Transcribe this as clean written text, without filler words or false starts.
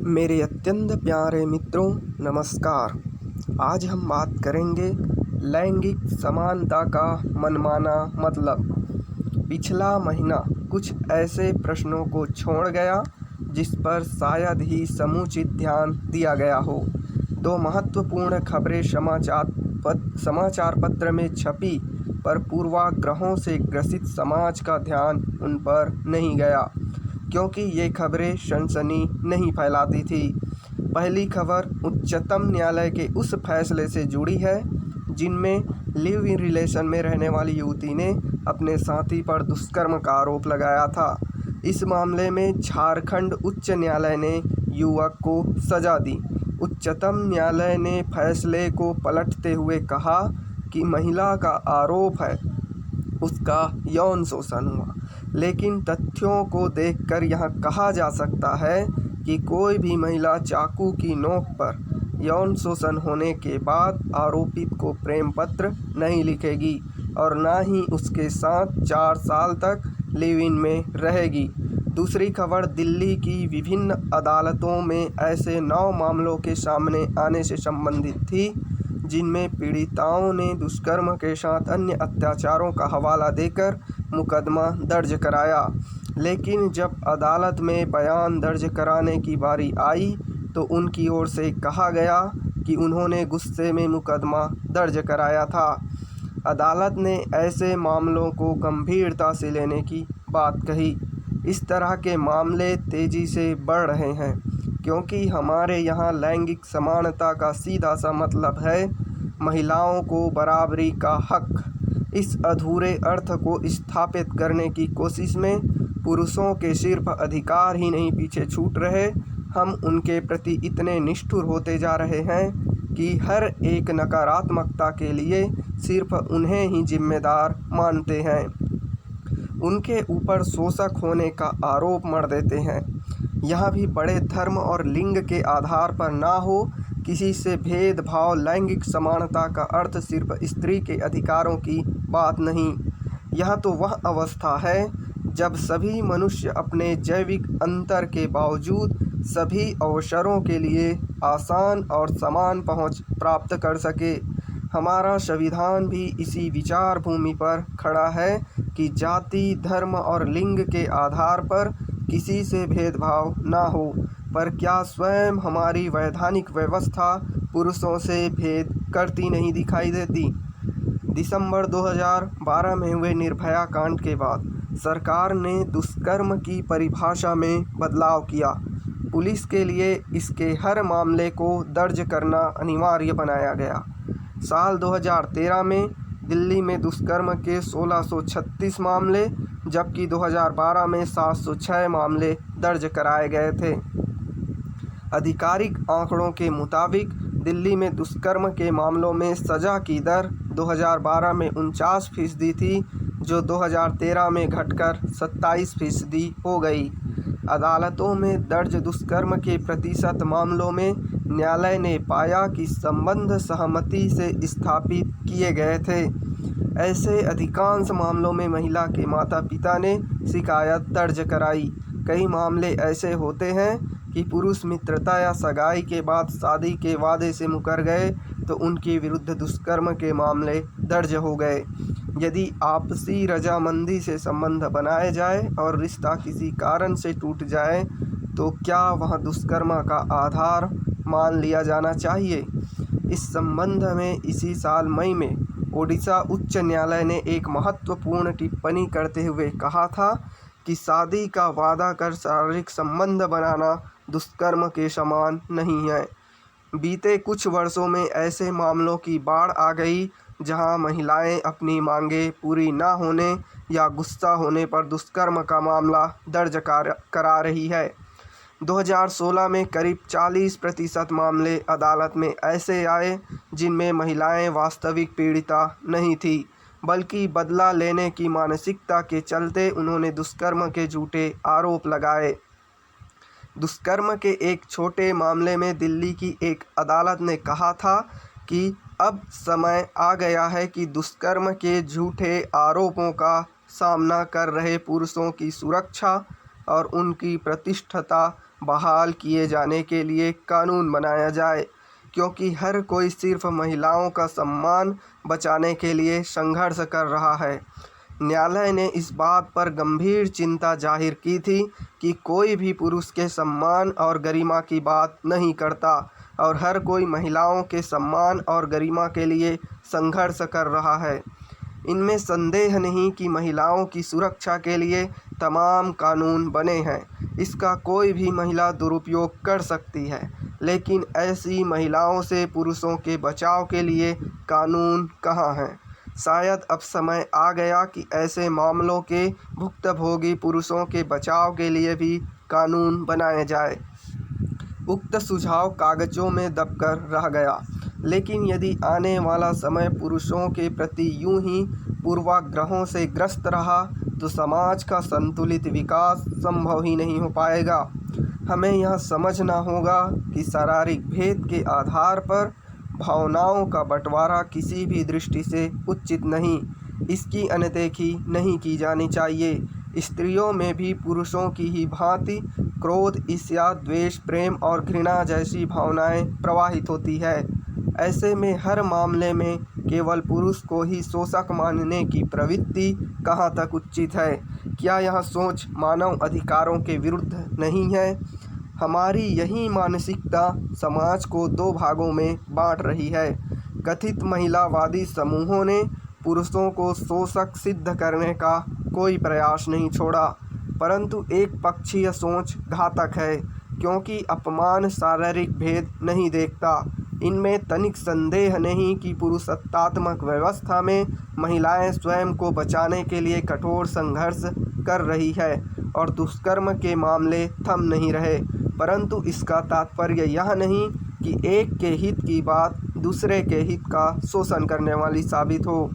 मेरे अत्यंत प्यारे मित्रों, नमस्कार। आज हम बात करेंगे लैंगिक समानता का मनमाना मतलब। पिछला महीना कुछ ऐसे प्रश्नों को छोड़ गया जिस पर शायद ही समुचित ध्यान दिया गया हो। दो महत्वपूर्ण खबरें समाचार पत्र में छपी, पर पूर्वाग्रहों से ग्रसित समाज का ध्यान उन पर नहीं गया, क्योंकि ये खबरें सनसनी नहीं फैलाती थी। पहली खबर उच्चतम न्यायालय के उस फैसले से जुड़ी है जिनमें लिव इन रिलेशन में रहने वाली युवती ने अपने साथी पर दुष्कर्म का आरोप लगाया था। इस मामले में झारखंड उच्च न्यायालय ने युवक को सजा दी। उच्चतम न्यायालय ने फैसले को पलटते हुए कहा कि महिला का आरोप है उसका यौन शोषण हुआ, लेकिन तथ्यों को देखकर यह कहा जा सकता है कि कोई भी महिला चाकू की नोक पर यौन शोषण होने के बाद आरोपित को प्रेम पत्र नहीं लिखेगी और न ही उसके साथ 4 साल तक लिव इन में रहेगी। दूसरी खबर दिल्ली की विभिन्न अदालतों में ऐसे 9 मामलों के सामने आने से संबंधित थी जिनमें पीड़िताओं ने दुष्कर्म के साथ अन्य अत्याचारों का हवाला देकर मुकदमा दर्ज कराया, लेकिन जब अदालत में बयान दर्ज कराने की बारी आई तो उनकी ओर से कहा गया कि उन्होंने गुस्से में मुकदमा दर्ज कराया था। अदालत ने ऐसे मामलों को गंभीरता से लेने की बात कही। इस तरह के मामले तेज़ी से बढ़ रहे हैं क्योंकि हमारे यहाँ लैंगिक समानता का सीधा सा मतलब है महिलाओं को बराबरी का हक। इस अधूरे अर्थ को स्थापित करने की कोशिश में पुरुषों के सिर्फ अधिकार ही नहीं पीछे छूट रहे, हम उनके प्रति इतने निष्ठुर होते जा रहे हैं कि हर एक नकारात्मकता के लिए सिर्फ उन्हें ही जिम्मेदार मानते हैं। उनके ऊपर शोषक होने का आरोप मढ़ देते हैं। यह भी बड़े धर्म और लिंग के आधार पर ना हो किसी से भेदभाव। लैंगिक समानता का अर्थ सिर्फ स्त्री के अधिकारों की बात नहीं, यह तो वह अवस्था है जब सभी मनुष्य अपने जैविक अंतर के बावजूद सभी अवसरों के लिए आसान और समान पहुंच प्राप्त कर सके। हमारा संविधान भी इसी विचार भूमि पर खड़ा है कि जाति, धर्म और लिंग के आधार पर किसी से भेदभाव ना हो, पर क्या स्वयं हमारी वैधानिक व्यवस्था पुरुषों से भेद करती नहीं दिखाई देती? दिसंबर 2012 में हुए निर्भया कांड के बाद सरकार ने दुष्कर्म की परिभाषा में बदलाव किया। पुलिस के लिए इसके हर मामले को दर्ज करना अनिवार्य बनाया गया। साल 2013 में दिल्ली में दुष्कर्म के 1636 मामले, जबकि 2012 में 706 मामले दर्ज कराए गए थे। आधिकारिक आंकड़ों के मुताबिक दिल्ली में दुष्कर्म के मामलों में सज़ा की दर 2012 में 49% थी, जो 2013 में घटकर 27% हो गई। अदालतों में दर्ज दुष्कर्म के प्रतिशत मामलों में न्यायालय ने पाया कि संबंध सहमति से स्थापित किए गए थे। ऐसे अधिकांश मामलों में महिला के माता पिता ने शिकायत दर्ज कराई। कई मामले ऐसे होते हैं कि पुरुष मित्रता या सगाई के बाद शादी के वादे से मुकर गए तो उनके विरुद्ध दुष्कर्म के मामले दर्ज हो गए। यदि आपसी रजामंदी से संबंध बनाए जाए और रिश्ता किसी कारण से टूट जाए तो क्या वह दुष्कर्म का आधार मान लिया जाना चाहिए? इस संबंध में इसी साल मई में ओडिशा उच्च न्यायालय ने एक महत्वपूर्ण टिप्पणी करते हुए कहा था कि शादी का वादा कर शारीरिक संबंध बनाना दुष्कर्म के समान नहीं है। बीते कुछ वर्षों में ऐसे मामलों की बाढ़ आ गई जहां महिलाएं अपनी मांगें पूरी न होने या गुस्सा होने पर दुष्कर्म का मामला दर्ज करा रही है। 2016 में करीब 40% मामले अदालत में ऐसे आए जिनमें महिलाएं वास्तविक पीड़िता नहीं थी, बल्कि बदला लेने की मानसिकता के चलते उन्होंने दुष्कर्म के झूठे आरोप लगाए। दुष्कर्म के एक छोटे मामले में दिल्ली की एक अदालत ने कहा था कि अब समय आ गया है कि दुष्कर्म के झूठे आरोपों का सामना कर रहे पुरुषों की सुरक्षा और उनकी प्रतिष्ठा बहाल किए जाने के लिए कानून बनाया जाए, क्योंकि हर कोई सिर्फ महिलाओं का सम्मान बचाने के लिए संघर्ष कर रहा है। न्यायालय ने इस बात पर गंभीर चिंता जाहिर की थी कि कोई भी पुरुष के सम्मान और गरिमा की बात नहीं करता और हर कोई महिलाओं के सम्मान और गरिमा के लिए संघर्ष कर रहा है। इनमें संदेह नहीं कि महिलाओं की सुरक्षा के लिए तमाम कानून बने हैं। इसका कोई भी महिला दुरुपयोग कर सकती है, लेकिन ऐसी महिलाओं से पुरुषों के बचाव के लिए कानून कहाँ हैं? शायद अब समय आ गया कि ऐसे मामलों के भुक्तभोगी पुरुषों के बचाव के लिए भी कानून बनाए जाए। उक्त सुझाव कागजों में दबकर रह गया, लेकिन यदि आने वाला समय पुरुषों के प्रति यूं ही पूर्वाग्रहों से ग्रस्त रहा तो समाज का संतुलित विकास संभव ही नहीं हो पाएगा। हमें यह समझना होगा कि शारीरिक भेद के आधार पर भावनाओं का बंटवारा किसी भी दृष्टि से उचित नहीं, इसकी अनदेखी नहीं की जानी चाहिए। स्त्रियों में भी पुरुषों की ही भांति क्रोध, ईर्ष्या, द्वेष, प्रेम और घृणा जैसी भावनाएं प्रवाहित होती है। ऐसे में हर मामले में केवल पुरुष को ही शोषक मानने की प्रवृत्ति कहाँ तक उचित है? क्या यह सोच मानव अधिकारों के विरुद्ध नहीं है? हमारी यही मानसिकता समाज को दो भागों में बांट रही है। कथित महिलावादी समूहों ने पुरुषों को शोषक सिद्ध करने का कोई प्रयास नहीं छोड़ा, परंतु एक पक्षीय सोच घातक है, क्योंकि अपमान शारीरिक भेद नहीं देखता। इनमें तनिक संदेह नहीं कि पुरुषात्मक व्यवस्था में महिलाएं स्वयं को बचाने के लिए कठोर संघर्ष कर रही है और दुष्कर्म के मामले थम नहीं रहे, परंतु इसका तात्पर्य यह नहीं कि एक के हित की बात दूसरे के हित का शोषण करने वाली साबित हो।